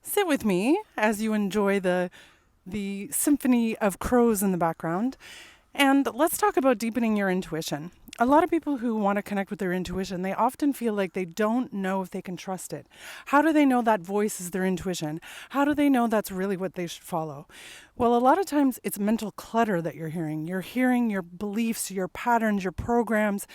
Sit with me as you enjoy the symphony of crows in the background. And let's talk about deepening your intuition. A lot of people who want to connect with their intuition, they often feel like they don't know if they can trust it. How do they know that voice is their intuition? How do they know that's really what they should follow? Well, a lot of times it's mental clutter that you're hearing. You're hearing your beliefs, your patterns, your programs,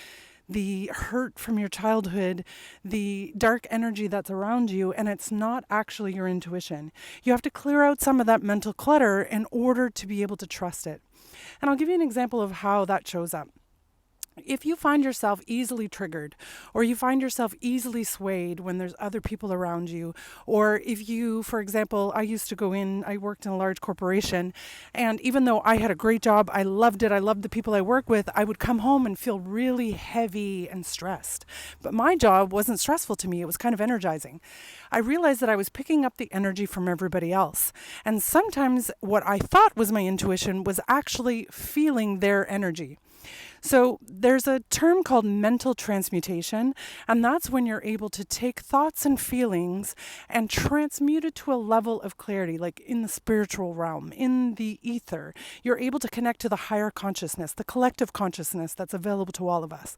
the hurt from your childhood, the dark energy that's around you, and it's not actually your intuition. You have to clear out some of that mental clutter in order to be able to trust it. And I'll give you an example of how that shows up. If you find yourself easily triggered, or you find yourself easily swayed when there's other people around you, or if you, for example, I worked in a large corporation, and even though I had a great job, I loved it, I loved the people I work with, I would come home and feel really heavy and stressed. But my job wasn't stressful to me, it was kind of energizing. I realized that I was picking up the energy from everybody else. And sometimes what I thought was my intuition was actually feeling their energy. So there's a term called mental transmutation, and that's when you're able to take thoughts and feelings and transmute it to a level of clarity, like in the spiritual realm, in the ether. You're able to connect to the higher consciousness, the collective consciousness that's available to all of us.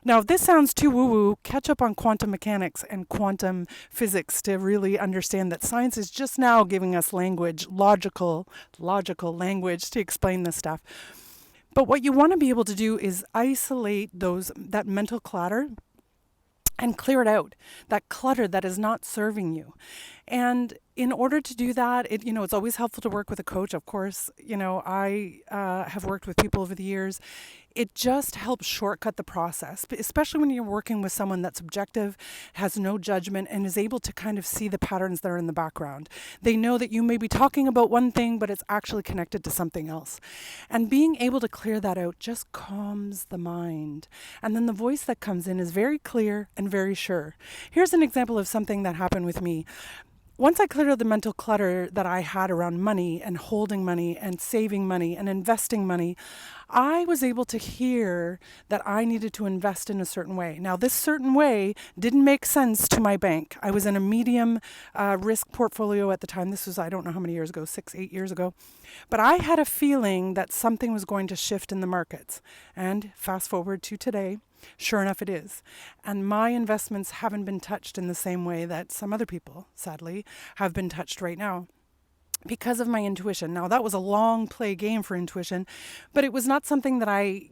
Now, if this sounds too woo-woo, catch up on quantum mechanics and quantum physics to really understand that science is just now giving us language, logical language to explain this stuff. But what you want to be able to do is isolate that mental clutter and clear it out, that clutter that is not serving you. And in order to do that, it's always helpful to work with a coach. Of course, I have worked with people over the years. It just helps shortcut the process, especially when you're working with someone that's objective, has no judgment, and is able to kind of see the patterns that are in the background. They know that you may be talking about one thing, but it's actually connected to something else. And being able to clear that out just calms the mind. And then the voice that comes in is very clear and very sure. Here's an example of something that happened with me. Once I cleared out the mental clutter that I had around money and holding money and saving money and investing money, I was able to hear that I needed to invest in a certain way. Now, this certain way didn't make sense to my bank. I was in a medium risk portfolio at the time. This was, I don't know how many years ago, 8 years ago. But I had a feeling that something was going to shift in the markets. And fast forward to today, sure enough, it is. And my investments haven't been touched in the same way that some other people, sadly, have been touched right now because of my intuition. Now, that was a long play game for intuition, but it was not something that I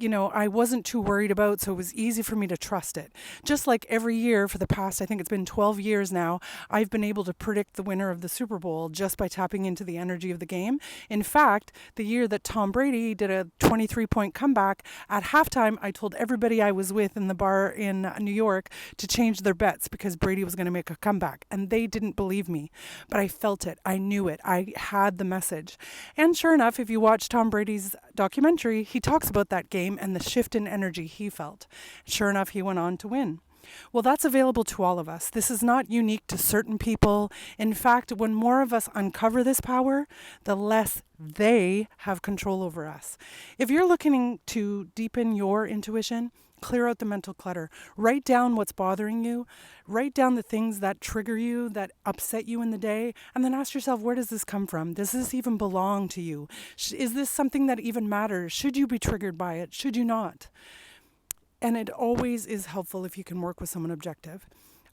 wasn't too worried about, so it was easy for me to trust it. Just like every year for the past, I think it's been 12 years now, I've been able to predict the winner of the Super Bowl just by tapping into the energy of the game. In fact, the year that Tom Brady did a 23-point comeback, at halftime, I told everybody I was with in the bar in New York to change their bets because Brady was going to make a comeback, and they didn't believe me, but I felt it. I knew it. I had the message. And sure enough, if you watch Tom Brady's documentary, he talks about that game and the shift in energy he felt. Sure enough, he went on to win. Well, that's available to all of us. This is not unique to certain people. In fact, when more of us uncover this power, the less they have control over us. If you're looking to deepen your intuition, clear out the mental clutter. Write down what's bothering you. Write down the things that trigger you, that upset you in the day, and then ask yourself, where does this come from? Does this even belong to you? Is this something that even matters? Should you be triggered by it? Should you not? And it always is helpful if you can work with someone objective.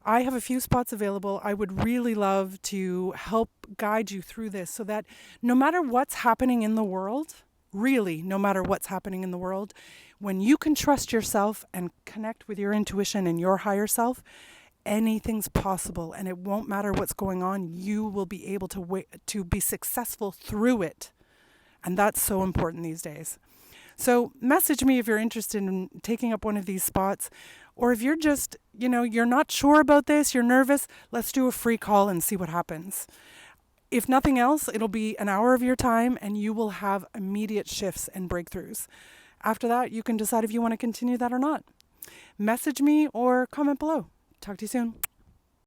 I have a few spots available. I would really love to help guide you through this so that no matter what's happening in the world, really, no matter what's happening in the world, when you can trust yourself and connect with your intuition and your higher self, anything's possible, and it won't matter what's going on. You will be able to be successful through it. And that's so important these days. So message me if you're interested in taking up one of these spots, or if you're just, you're not sure about this, you're nervous, let's do a free call and see what happens. If nothing else, it'll be an hour of your time and you will have immediate shifts and breakthroughs. After that, you can decide if you want to continue that or not. Message me or comment below. Talk to you soon.